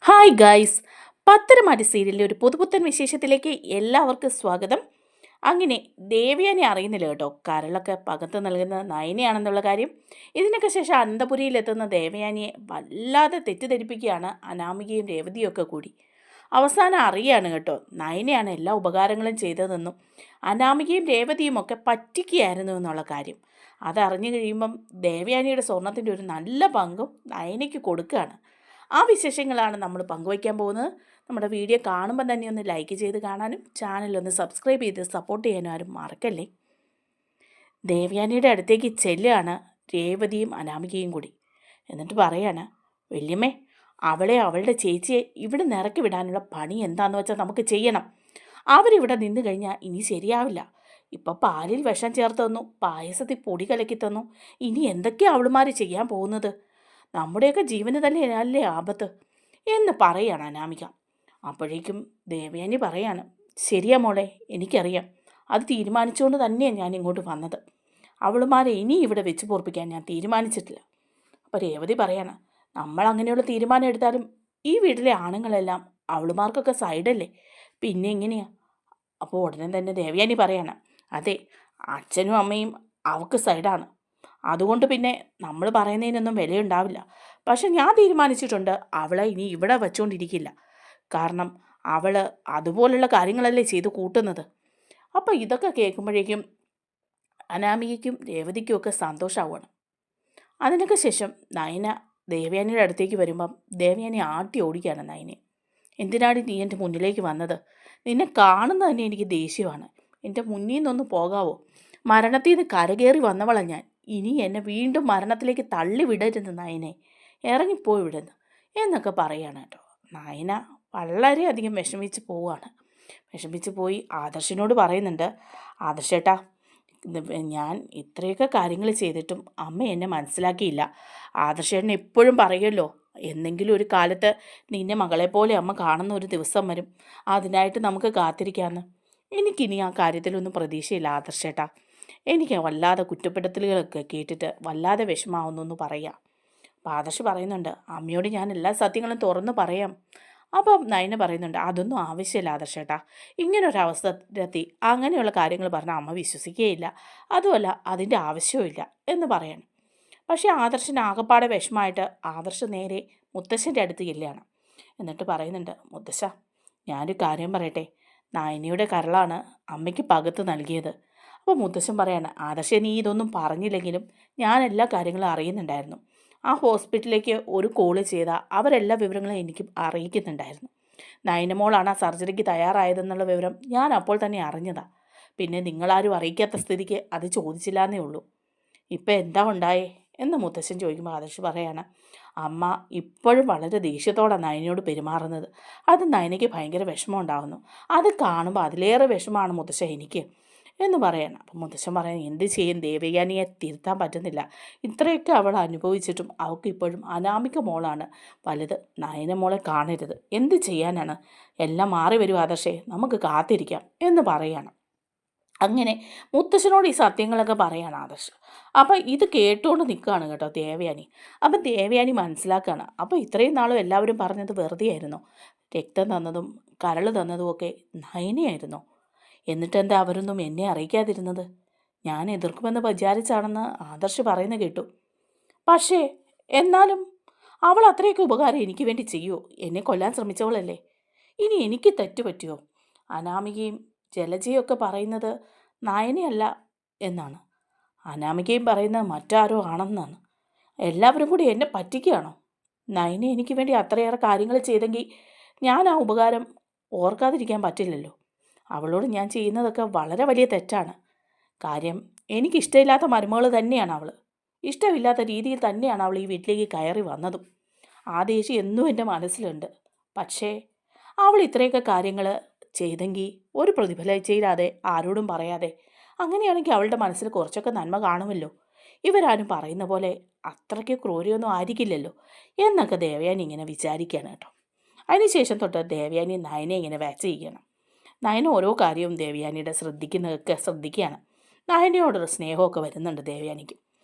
Hi guys, Patharamattu സീരിയലിലെ ഒരു പുതുപുത്തൻ വിശേഷത്തിലേക്ക് എല്ലാവർക്കും സ്വാഗതം. അങ്ങനെ ദേവയാനി അറിയുന്നില്ല കേട്ടോ, കരളൊക്കെ പകർത്ത് നൽകുന്നത് നയനയാണെന്നുള്ള കാര്യം. ഇതിനൊക്കെ ശേഷം അനന്തപുരിയിലെത്തുന്ന ദേവയാനിയെ വല്ലാതെ തെറ്റിദ്ധരിപ്പിക്കുകയാണ് അനാമികയും രേവതിയും ഒക്കെ കൂടി. അവസാനം അറിയാണ് കേട്ടോ, നയനയാണ് എല്ലാ ഉപകാരങ്ങളും ചെയ്തതെന്നും അനാമികയും രേവതിയും ഒക്കെ പറ്റിക്കുകയായിരുന്നു എന്നുള്ള കാര്യം. അതറിഞ്ഞു കഴിയുമ്പം ദേവയാനിയുടെ സ്വർണത്തിൻ്റെ ഒരു നല്ല പങ്കും നയനയ്ക്ക് കൊടുക്കുകയാണ്. ആ വിശേഷങ്ങളാണ് നമ്മൾ പങ്കുവയ്ക്കാൻ പോകുന്നത്. നമ്മുടെ വീഡിയോ കാണുമ്പോൾ തന്നെ ഒന്ന് ലൈക്ക് ചെയ്ത് കാണാനും ചാനലൊന്ന് സബ്സ്ക്രൈബ് ചെയ്ത് സപ്പോർട്ട് ചെയ്യാനും ആരും മറക്കല്ലേ. ദേവയാനിയുടെ അടുത്തേക്ക് ചെല്ലുകയാണ് രേവതിയും അനാമികയും കൂടി. എന്നിട്ട് പറയാണ്, വല്യമ്മേ, അവളെ അവളുടെ ചേച്ചിയെ ഇവിടെ നിറക്കി വിടാനുള്ള പണി എന്താണെന്ന് വെച്ചാൽ നമുക്ക് ചെയ്യണം. അവരിവിടെ നിന്ന് കഴിഞ്ഞാൽ ഇനി ശരിയാവില്ല. ഇപ്പോൾ പാലിൽ വിഷം ചേർത്ത് തന്നു, പായസത്തിൽ പൊടി കലക്കി തന്നു. ഇനി എന്തൊക്കെയാണ് അവളുമാർ ചെയ്യാൻ പോകുന്നത്? നമ്മുടെയൊക്കെ ജീവന് തന്നെ അല്ലേ ആപത്ത് എന്ന് പറയാണ് അനാമിക. അപ്പോഴേക്കും ദേവയാനി പറയാണ്, ശരിയാ മോളെ, എനിക്കറിയാം. അത് തീരുമാനിച്ചുകൊണ്ട് തന്നെയാണ് ഞാൻ ഇങ്ങോട്ട് വന്നത്. അവളുമാരെ ഇനി ഇവിടെ വെച്ച് പൊറപ്പിക്കാൻ ഞാൻ തീരുമാനിച്ചിട്ടില്ല. അപ്പോൾ രേവതി പറയാണ്, നമ്മൾ അങ്ങനെയുള്ള തീരുമാനം എടുത്താലും ഈ വീട്ടിലെ ആണുങ്ങളെല്ലാം അവളുമാർക്കൊക്കെ സൈഡല്ലേ, പിന്നെ എങ്ങനെയാ? അപ്പോൾ ഉടനെ തന്നെ ദേവയാനി പറയാണ്, അതെ, അച്ഛനും അമ്മയും അവൾക്ക് സൈഡാണ്. അതുകൊണ്ട് പിന്നെ നമ്മൾ പറയുന്നതിനൊന്നും വിലയുണ്ടാവില്ല. പക്ഷെ ഞാൻ തീരുമാനിച്ചിട്ടുണ്ട്, അവളെ ഇനി ഇവിടെ വച്ചുകൊണ്ടിരിക്കില്ല. കാരണം അവൾ അതുപോലുള്ള കാര്യങ്ങളല്ലേ ചെയ്ത് കൂട്ടുന്നത്. അപ്പോൾ ഇതൊക്കെ കേൾക്കുമ്പോഴേക്കും അനാമികയ്ക്കും രേവതിക്കും ഒക്കെ സന്തോഷമാവുകയാണ്. അതിനൊക്കെ ശേഷം നയന ദേവയാനിയുടെ അടുത്തേക്ക് വരുമ്പം ദേവയാനി ആട്ടി ഓടിക്കുകയാണ് നയനെ. എന്തിനാണ് നീ എൻ്റെ മുന്നിലേക്ക് വന്നത്? നിന്നെ കാണുന്നത് തന്നെ എനിക്ക് ദേഷ്യമാണ്. എൻ്റെ മുന്നിൽ നിന്നൊന്ന് പോകാവോ? മരണത്തിൽ നിന്ന് കരകയറി വന്നവളാണ് ഞാൻ. ഇനി എന്നെ വീണ്ടും മരണത്തിലേക്ക് തള്ളി വിടരുത് നയനെ, ഇറങ്ങിപ്പോയി വിടുന്നു എന്നൊക്കെ പറയുകയാണ് കേട്ടോ. നയന വളരെയധികം വിഷമിച്ച് പോവുകയാണ്. വിഷമിച്ച് പോയി ആദർശിനോട് പറയുന്നുണ്ട്, ആദർശേട്ടാ, ഞാൻ ഇത്രയൊക്കെ കാര്യങ്ങൾ ചെയ്തിട്ടും അമ്മ എന്നെ മനസ്സിലാക്കിയില്ല. ആദർശേട്ടൻ എപ്പോഴും പറയുമല്ലോ, എന്തെങ്കിലും ഒരു കാലത്ത് നിന്നെ മകളെപ്പോലെ അമ്മ കാണുന്ന ഒരു ദിവസം വരും, അതിനായിട്ട് നമുക്ക് കാത്തിരിക്കാമെന്ന്. എനിക്കിനി ആ കാര്യത്തിലൊന്നും പ്രതീക്ഷയില്ല ആദർശേട്ടാ. എനിക്ക് വല്ലാതെ കുറ്റപ്പെടുത്തലുകളൊക്കെ കേട്ടിട്ട് വല്ലാതെ വിഷമാവുന്നു എന്ന് പറയാം. അപ്പോൾ ആദർശ് പറയുന്നുണ്ട്, അമ്മയോട് ഞാൻ എല്ലാ സത്യങ്ങളും തുറന്ന് പറയാം. അപ്പം നയന പറയുന്നുണ്ട്, അതൊന്നും ആവശ്യമില്ല ആദർശേട്ടാ. ഇങ്ങനൊരവസരത്തിൽ അങ്ങനെയുള്ള കാര്യങ്ങൾ പറഞ്ഞാൽ അമ്മ വിശ്വസിക്കുകയില്ല. അതുമല്ല, അതിൻ്റെ ആവശ്യവുമില്ല എന്ന് പറയണം. പക്ഷേ ആദർശന് ആകപ്പാടെ വിഷമമായിട്ട് ആദർശ് നേരെ മുത്തശ്ശൻ്റെ അടുത്ത് ചെല്ലുകയാണ്. എന്നിട്ട് പറയുന്നുണ്ട്, മുത്തശ്ശ, ഞാനൊരു കാര്യം പറയട്ടെ. നയനയുടെ കരളാണ് അമ്മയ്ക്ക് പകത്ത് നൽകിയത്. അപ്പോൾ മുത്തശ്ശൻ പറയാണ്, ആദർശൻ നീ ഇതൊന്നും പറഞ്ഞില്ലെങ്കിലും ഞാൻ എല്ലാ കാര്യങ്ങളും അറിയുന്നുണ്ടായിരുന്നു. ആ ഹോസ്പിറ്റലിലേക്ക് ഒരു കോള് ചെയ്താൽ അവരെല്ലാ വിവരങ്ങളും എനിക്ക് അറിയിക്കുന്നുണ്ടായിരുന്നു. നയനമോളാണ് ആ സർജറിക്ക് തയ്യാറായതെന്നുള്ള വിവരം ഞാൻ അപ്പോൾ തന്നെ അറിഞ്ഞതാണ്. പിന്നെ നിങ്ങളാരും അറിയിക്കാത്ത സ്ഥിതിക്ക് അത് ചോദിച്ചില്ല എന്നേ ഉള്ളൂ. ഇപ്പം എന്താ ഉണ്ടായേ എന്ന് മുത്തശ്ശൻ ചോദിക്കുമ്പോൾ ആദർശ് പറയാണ്, അമ്മ ഇപ്പോഴും വളരെ ദേഷ്യത്തോടെ നയനയോട് പെരുമാറുന്നത്. അത് നയനയ്ക്ക് ഭയങ്കര വിഷമം ഉണ്ടാകുന്നു. അത് കാണുമ്പോൾ അതിലേറെ വിഷമമാണ് മുത്തശ്ശ എനിക്ക് എന്ന് പറയണം. അപ്പം മുത്തശ്ശൻ പറയാൻ, എന്ത് ചെയ്യും, ദേവയാനിയെ തിരുത്താൻ പറ്റുന്നില്ല. ഇത്രയൊക്കെ അവൾ അനുഭവിച്ചിട്ടും അവൾക്ക് ഇപ്പോഴും അനാമിക മോളാണ് വലുത്. നയന മോളെ കാണരുത്. എന്ത് ചെയ്യാനാണ്? എല്ലാം മാറി വരും ആദർശേ, നമുക്ക് കാത്തിരിക്കാം എന്ന് പറയണം. അങ്ങനെ മുത്തശ്ശനോട് ഈ സത്യങ്ങളൊക്കെ പറയാണ് ആദർശ്. അപ്പം ഇത് കേട്ടുകൊണ്ട് നിൽക്കുകയാണ് കേട്ടോ ദേവയാനി. അപ്പം ദേവയാനി മനസ്സിലാക്കുകയാണ്, അപ്പോൾ ഇത്രയും നാളും എല്ലാവരും പറഞ്ഞത് വെറുതെ ആയിരുന്നു. രക്തം തന്നതും കരൾ തന്നതും ഒക്കെ നയനയായിരുന്നു. എന്നിട്ടെന്താ അവരൊന്നും എന്നെ അറിയിക്കാതിരുന്നത്? ഞാൻ എതിർക്കുമെന്ന് വിചാരിച്ചാണെന്ന് ആദർശ് പറയുന്നത് കേട്ടു. പക്ഷേ എന്നാലും അവൾ അത്രയൊക്കെ ഉപകാരം എനിക്ക് വേണ്ടി ചെയ്യുമോ? എന്നെ കൊല്ലാൻ ശ്രമിച്ചവളല്ലേ. ഇനി എനിക്ക് തെറ്റുപറ്റുമോ? അനാമികയും ജലജയൊക്കെ പറയുന്നത് നയനയല്ല എന്നാണ്. അനാമികയും പറയുന്നത് മറ്റാരോ ആണെന്നാണ്. എല്ലാവരും കൂടി എന്നെ പറ്റിക്കുകയാണോ? നയന എനിക്ക് വേണ്ടി അത്രയേറെ കാര്യങ്ങൾ ചെയ്തെങ്കിൽ ഞാൻ ആ ഉപകാരം ഓർക്കാതിരിക്കാൻ പറ്റില്ലല്ലോ. അവളോട് ഞാൻ ചെയ്യുന്നതൊക്കെ വളരെ വലിയ തെറ്റാണ്. കാര്യം, എനിക്കിഷ്ടമില്ലാത്ത മരുമകൾ തന്നെയാണ് അവൾ. ഇഷ്ടമില്ലാത്ത രീതിയിൽ തന്നെയാണ് അവൾ ഈ വീട്ടിലേക്ക് കയറി വന്നതും. ആ ദേഷ്യം എന്നും എൻ്റെ മനസ്സിലുണ്ട്. പക്ഷേ അവൾ ഇത്രയൊക്കെ കാര്യങ്ങൾ ചെയ്തെങ്കിൽ ഒരു പ്രതിഫലം ചെയ്യാതെ ആരോടും പറയാതെ, അങ്ങനെയാണെങ്കിൽ അവളുടെ മനസ്സിൽ കുറച്ചൊക്കെ നന്മ കാണുമല്ലോ. ഇവരാരും പറയുന്ന പോലെ അത്രയ്ക്ക് ക്രൂരയൊന്നും ആയിരിക്കില്ലല്ലോ എന്നൊക്കെ ദേവയാനി ഇങ്ങനെ വിചാരിക്കുകയാണ് കേട്ടോ. അതിനുശേഷം തൊട്ട് ദേവയാനി നയനെ ഇങ്ങനെ വാച്ച് ചെയ്യണം. നയന ഓരോ കാര്യവും ദേവയാനിയുടെ ശ്രദ്ധിക്കുന്നതൊക്കെ ശ്രദ്ധിക്കുകയാണ്. നയനയോടൊരു സ്നേഹമൊക്കെ വരുന്നുണ്ട് ദേവയാനിക്ക്.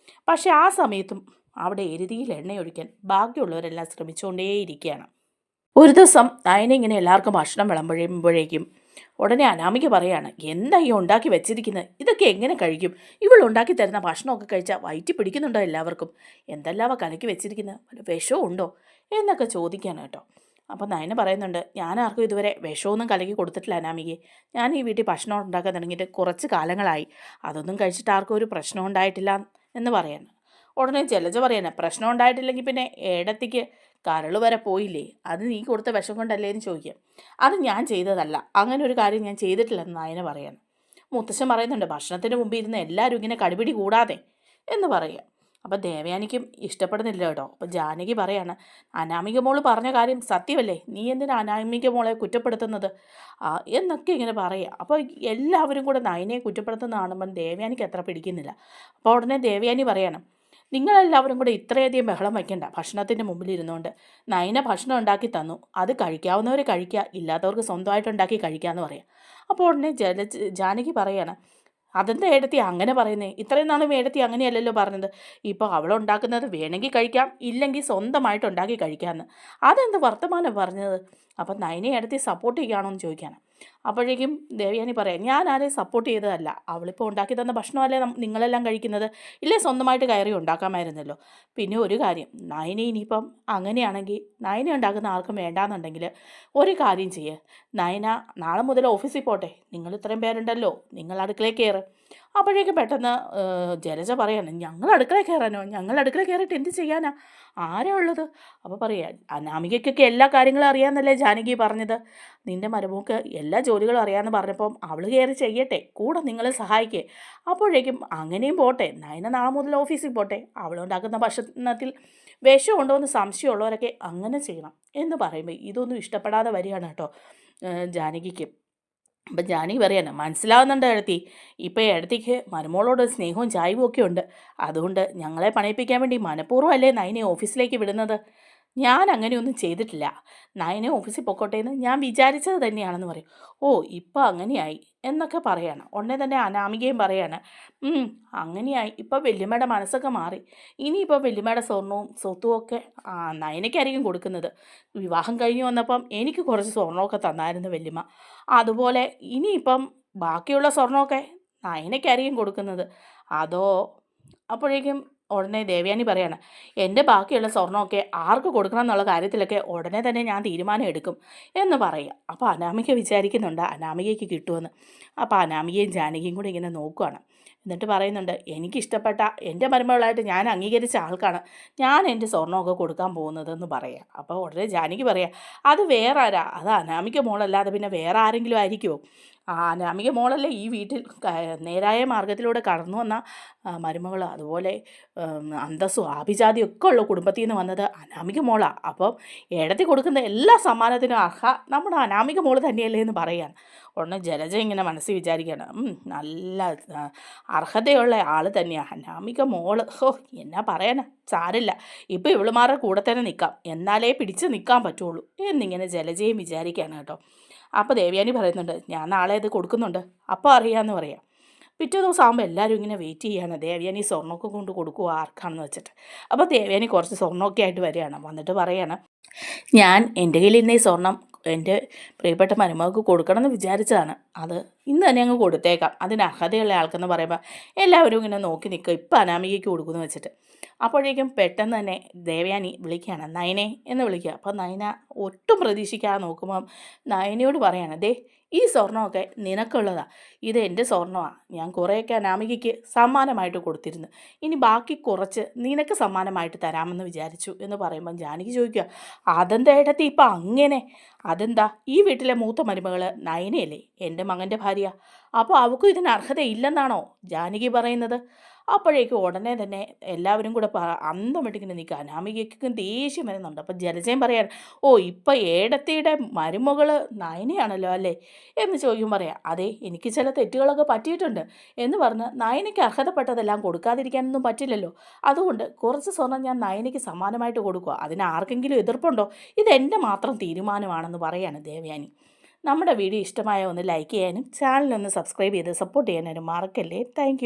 പക്ഷേ ആ സമയത്തും അവിടെ എരുതിയിൽ എണ്ണയൊഴിക്കാൻ ബാക്കിയുള്ളവരെല്ലാം ശ്രമിച്ചുകൊണ്ടേയിരിക്കുകയാണ്. ഒരു ദിവസം നയന ഇങ്ങനെ എല്ലാവർക്കും ഭക്ഷണം വിളമ്പുമ്പോഴേക്കും ഉടനെ അനാമിക പറയാണ്, എന്താ ഈ ഉണ്ടാക്കി വെച്ചിരിക്കുന്നത്, ഇതൊക്കെ എങ്ങനെ കഴിക്കും, ഇവൾ ഉണ്ടാക്കി തരുന്ന ഭക്ഷണമൊക്കെ കഴിച്ചാൽ വയറ്റി പിടിക്കുന്നുണ്ടോ എല്ലാവർക്കും, എന്തെല്ലാവ കലക്കി വെച്ചിരിക്കുന്നത്, വല്ല വിഷവും ഉണ്ടോ എന്നൊക്കെ ചോദിക്കാൻ കേട്ടോ. അപ്പോൾ നയന പറയുന്നുണ്ട്, ഞാൻ ആർക്കും ഇതുവരെ വിഷമൊന്നും കലക്കി കൊടുത്തിട്ടില്ല അനാമികയെ, ഞാൻ ഈ വീട്ടിൽ ഭക്ഷണം ഉണ്ടാക്കാൻ തുടങ്ങിയിട്ട് കുറച്ച് കാലങ്ങളായി, അതൊന്നും കഴിച്ചിട്ട് ആർക്കും ഒരു പ്രശ്നം ഉണ്ടായിട്ടില്ല എന്ന് പറയാണ്. ഉടനെ ജലജ പറയാണ്, പ്രശ്നം ഉണ്ടായിട്ടില്ലെങ്കിൽ പിന്നെ ഏടത്തേക്ക് കരൾ വരെ പോയില്ലേ, അത് നീ കൊടുത്ത വിഷം കൊണ്ടല്ലേ എന്ന് ചോദിക്കാം. അത് ഞാൻ ചെയ്തതല്ല, അങ്ങനെ ഒരു കാര്യം ഞാൻ ചെയ്തിട്ടില്ലെന്ന് നയന പറയാണ്. മുത്തശ്ശൻ പറയുന്നുണ്ട്, ഭക്ഷണത്തിന് മുമ്പ് ഇരുന്ന് എല്ലാവരും ഇങ്ങനെ കടിപിടി കൂടാതെ എന്ന് പറയുക. അപ്പം ദേവയാനിക്കും ഇഷ്ടപ്പെടുന്നില്ല കേട്ടോ. അപ്പം ജാനകി പറയാണ്, അനാമിക മോള് പറഞ്ഞ കാര്യം സത്യമല്ലേ, നീ എന്തിനാ അനാമിക മോളെ കുറ്റപ്പെടുത്തുന്നത് എന്നൊക്കെ ഇങ്ങനെ പറയുക. അപ്പോൾ എല്ലാവരും കൂടെ നയനയെ കുറ്റപ്പെടുത്തുന്ന കാണുമ്പം ദേവയാനിക്ക് അത്ര പിടിക്കുന്നില്ല. അപ്പോൾ ഉടനെ ദേവയാനി പറയാണ്, നിങ്ങളെല്ലാവരും കൂടെ ഇത്രയധികം ബഹളം വയ്ക്കണ്ട, ഭക്ഷണത്തിൻ്റെ മുമ്പിൽ ഇരുന്നുകൊണ്ട് നയന ഭക്ഷണം ഉണ്ടാക്കി തന്നു, അത് കഴിക്കാവുന്നവർ കഴിക്കുക, ഇല്ലാത്തവർക്ക് സ്വന്തമായിട്ട് ഉണ്ടാക്കി കഴിക്കാമെന്ന് പറയാം. അപ്പോൾ ഉടനെ ജാനകി പറയാണ്, അതെന്താ ഏടത്തി അങ്ങനെ പറയുന്നേ, ഇത്രയും നാളും ഏടത്തി അങ്ങനെയല്ലല്ലോ പറഞ്ഞത്, ഇപ്പോൾ അവളുണ്ടാക്കുന്നത് വേണമെങ്കിൽ കഴിക്കാം, ഇല്ലെങ്കിൽ സ്വന്തമായിട്ട് ഉണ്ടാക്കി കഴിക്കാമെന്ന്, അതെന്ത് വർത്തമാനം പറഞ്ഞത്. അപ്പം നയനെ ഏടത്തി സപ്പോർട്ട് ചെയ്യുകയാണോ എന്ന് ചോദിക്കാനാണ്. അപ്പോഴേക്കും ദേവയാനി പറയാം, ഞാൻ ആരെയും സപ്പോർട്ട് ചെയ്തതല്ല, അവളിപ്പോൾ ഉണ്ടാക്കി തന്ന ഭക്ഷണമല്ലേ നിങ്ങളെല്ലാം കഴിക്കുന്നത്, ഇല്ലേ സ്വന്തമായിട്ട് കയറി ഉണ്ടാക്കാമായിരുന്നല്ലോ. പിന്നെ ഒരു കാര്യം, നയന ഇനിയിപ്പം അങ്ങനെയാണെങ്കിൽ നയന ഉണ്ടാക്കുന്ന ആർക്കും വേണ്ടാന്നുണ്ടെങ്കിൽ ഒരു കാര്യം ചെയ്യ്, നയന നാളെ മുതൽ ഓഫീസിൽ പോട്ടെ, നിങ്ങൾ ഇത്രയും പേരുണ്ടല്ലോ, നിങ്ങൾ അടുക്കളയിൽ കയറ്. അപ്പോഴേക്കും പെട്ടെന്ന് ജലജ പറയാണ്, ഞങ്ങൾ അടുക്കളയിൽ കയറാനോ, ഞങ്ങൾ അടുക്കളയിൽ കയറിയിട്ട് എന്ത് ചെയ്യാനാ, ആരാ ഉള്ളത്. അപ്പോൾ പറയാ, അനാമികയ്ക്കൊക്കെ എല്ലാ കാര്യങ്ങളും അറിയാമെന്നല്ലേ ജാനകി പറഞ്ഞത്, നിൻ്റെ മരുമോൾക്ക് എല്ലാ ജോലികളും അറിയാമെന്ന് പറഞ്ഞപ്പം അവൾ കയറി ചെയ്യട്ടെ, കൂടെ നിങ്ങൾ സഹായിക്കേ. അപ്പോഴേക്കും അങ്ങനെയും പോട്ടെ, നയന നാളെ മുതൽ ഓഫീസിൽ പോട്ടെ, അവളുണ്ടാക്കുന്ന ഭക്ഷണത്തിൽ വിഷമുണ്ടോ എന്ന് സംശയമുള്ളവരൊക്കെ അങ്ങനെ ചെയ്യണം എന്ന് പറയുമ്പോൾ ഇതൊന്നും ഇഷ്ടപ്പെടാതെ വരികയാണ് കേട്ടോ ജാനകിക്ക്. അപ്പം ജാനകി പറയാണ്, മനസ്സിലാവുന്നുണ്ട് എഴുത്തി, ഇപ്പോൾ എഴുത്തിക്ക് മരുമോളോട് സ്നേഹവും ചായവും ഒക്കെ ഉണ്ട്, അതുകൊണ്ട് ഞങ്ങളെ പണിയിപ്പിക്കാൻ വേണ്ടി മനഃപൂർവ്വം അല്ലേ നയനെ ഓഫീസിലേക്ക് വിടുന്നത്, ഞാൻ അങ്ങനെയൊന്നും ചെയ്തിട്ടില്ല, നയനെ ഓഫീസിൽ പൊക്കോട്ടെ എന്ന് ഞാൻ വിചാരിച്ചത് തന്നെയാണെന്ന് പറയും. ഓ ഇപ്പോൾ അങ്ങനെയായി എന്നൊക്കെ പറയാണ്. ഉടനെ തന്നെ അനാമികയും പറയാണ്, അങ്ങനെയായി, ഇപ്പോൾ വല്യമ്മയുടെ മനസ്സൊക്കെ മാറി, ഇനിയിപ്പോൾ വല്യമ്മയുടെ സ്വർണവും സ്വത്തും ഒക്കെ നയനയ്ക്കായിരിക്കും കൊടുക്കുന്നത്, വിവാഹം കഴിഞ്ഞ് വന്നപ്പം എനിക്ക് കുറച്ച് സ്വർണ്ണമൊക്കെ തന്നായിരുന്നു വല്യമ്മ, അതുപോലെ ഇനിയിപ്പം ബാക്കിയുള്ള സ്വർണ്ണമൊക്കെ നയനയ്ക്കായിരിക്കും കൊടുക്കുന്നത്, അതോ. അപ്പോഴേക്കും ഉടനെ ദേവയാനി പറയാണ്, എൻ്റെ ബാക്കിയുള്ള സ്വർണ്ണമൊക്കെ ആർക്ക് കൊടുക്കണം എന്നുള്ള കാര്യത്തിലൊക്കെ ഉടനെ തന്നെ ഞാൻ തീരുമാനം എടുക്കും എന്ന് പറയുക. അപ്പോൾ അനാമിക വിചാരിക്കുന്നുണ്ട് അനാമികയ്ക്ക് കിട്ടുമെന്ന്. അപ്പോൾ അനാമികയും ജാനകിയും കൂടി ഇങ്ങനെ നോക്കുകയാണ്. എന്നിട്ട് പറയുന്നുണ്ട്, എനിക്കിഷ്ടപ്പെട്ട എൻ്റെ മരുമകളായിട്ട് ഞാൻ അംഗീകരിച്ച ആൾക്കാണ് ഞാൻ എൻ്റെ സ്വർണ്ണമൊക്കെ കൊടുക്കാൻ പോകുന്നതെന്ന് പറയാം. അപ്പോൾ ഉടനെ ജാനകി പറയാം, അത് വേറെ ആരാ, അത് അനാമിക മോളല്ലാതെ പിന്നെ വേറെ ആരെങ്കിലും ആയിരിക്കുമോ, അനാമിക മോളല്ലേ ഈ വീട്ടിൽ നേരായ മാർഗത്തിലൂടെ കടന്നു വന്ന മരുമകൾ, അതുപോലെ അന്തസ്സും ആഭിജാതിയും ഒക്കെ ഉള്ള കുടുംബത്തിൽ നിന്ന് വന്നത് അനാമിക മോളാണ്, അപ്പം ഏടത്തി കൊടുക്കുന്ന എല്ലാ സമ്മാനത്തിനും അർഹ നമ്മുടെ അനാമിക മോള് തന്നെയല്ലേ എന്ന് പറയാൻ. ഉടനെ ജലജ ഇങ്ങനെ മനസ്സിൽ വിചാരിക്കുകയാണ്, നല്ല അർഹതയുള്ള ആൾ തന്നെയാണ് അനാമിക മോള്, എന്നാ പറയാനാ, സാരില്ല, ഇപ്പോൾ ഇവളുമാരുടെ കൂടെ തന്നെ നിൽക്കാം, എന്നാലേ പിടിച്ച് നിൽക്കാൻ പറ്റുള്ളൂ എന്നിങ്ങനെ ജലജയും വിചാരിക്കുകയാണ് കേട്ടോ. അപ്പോൾ ദേവയാനി പറയുന്നുണ്ട്, ഞാൻ നാളെ ഇത് കൊടുക്കുന്നുണ്ട്, അപ്പോൾ അറിയാമെന്ന് പറയാം. പിറ്റേ ദിവസം ആകുമ്പോൾ എല്ലാവരും ഇങ്ങനെ വെയിറ്റ് ചെയ്യുകയാണ്, ദേവയാനി സ്വർണ്ണമൊക്കെ കൊണ്ട് കൊടുക്കുക ആർക്കാണെന്ന് വെച്ചിട്ട്. അപ്പോൾ ദേവയാനി കുറച്ച് സ്വർണ്ണമൊക്കെ ആയിട്ട് വരികയാണ്, വന്നിട്ട് പറയാണ്, ഞാൻ എൻ്റെ കയ്യിൽ ഇന്ന് ഈ സ്വർണം എൻ്റെ പ്രിയപ്പെട്ട മരുമകൾക്ക് കൊടുക്കണമെന്ന് വിചാരിച്ചതാണ്, അത് ഇന്ന് തന്നെ അങ്ങ് കൊടുത്തേക്കാം, അതിന് അർഹതയുള്ള ആൾക്കെന്ന് പറയുമ്പോൾ എല്ലാവരും ഇങ്ങനെ നോക്കി നിൽക്കുക, ഇപ്പം അനാമികയ്ക്ക് കൊടുക്കുമെന്ന് വെച്ചിട്ട്. അപ്പോഴേക്കും പെട്ടെന്ന് തന്നെ ദേവയാനി വിളിക്കുകയാണ്, നയനെ എന്ന് വിളിക്കുക. അപ്പോൾ നയന ഒട്ടും പ്രതീക്ഷിക്കാതെ നോക്കുമ്പം നയനയോട് പറയാണ്, ദേ ഈ സ്വർണ്ണമൊക്കെ നിനക്കുള്ളതാണ്, ഇത് എൻ്റെ സ്വർണ്ണമാണ്, ഞാൻ കുറേയൊക്കെ അനാമികയ്ക്ക് സമ്മാനമായിട്ട് കൊടുത്തിരുന്നു, ഇനി ബാക്കി കുറച്ച് നിനക്ക് സമ്മാനമായിട്ട് തരാമെന്ന് വിചാരിച്ചു എന്ന് പറയുമ്പം ജാനകി ചോദിക്കുക, അതെന്താ ഏട്ടത്തി ഇപ്പം അങ്ങനെ, അതെന്താ ഈ വീട്ടിലെ മൂത്ത മരുമകൾ നയനയല്ലേ എൻ്റെ മകൻ്റെ ഭാര്യ, അപ്പോൾ അവൾക്കും ഇതിന് അർഹതയില്ലെന്നാണോ ജാനകി പറയുന്നത്. അപ്പോഴേക്കും ഉടനെ തന്നെ എല്ലാവരും കൂടെ അന്തം വിട്ടിങ്ങനെ നിൽക്കുക, അനാമികയ്ക്കും ദേഷ്യം വരുന്നുണ്ട്. അപ്പം ജലജയും പറയാൻ, ഓ ഇപ്പം ഏടത്തിയുടെ മരുമകൾ നയനയാണല്ലോ അല്ലേ എന്ന് ചോദിക്കും. പറയാം, അതെ എനിക്ക് ചില തെറ്റുകളൊക്കെ പറ്റിയിട്ടുണ്ട് എന്ന് പറഞ്ഞ് നയനയ്ക്ക് അർഹതപ്പെട്ടതെല്ലാം കൊടുക്കാതിരിക്കാനൊന്നും പറ്റില്ലല്ലോ, അതുകൊണ്ട് കുറച്ച് സ്വർണ്ണം ഞാൻ നയനയ്ക്ക് സമ്മാനമായിട്ട് കൊടുക്കുക, അതിന് ആർക്കെങ്കിലും എതിർപ്പുണ്ടോ, ഇതെൻ്റെ മാത്രം തീരുമാനമാണെന്ന് പറയാണ് ദേവയാനി. നമ്മുടെ വീഡിയോ ഇഷ്ടമായ ഒന്ന് ലൈക്ക് ചെയ്യാനും ചാനലൊന്ന് സബ്സ്ക്രൈബ് ചെയ്ത് സപ്പോർട്ട് ചെയ്യാനും മറക്കല്ലേ. താങ്ക്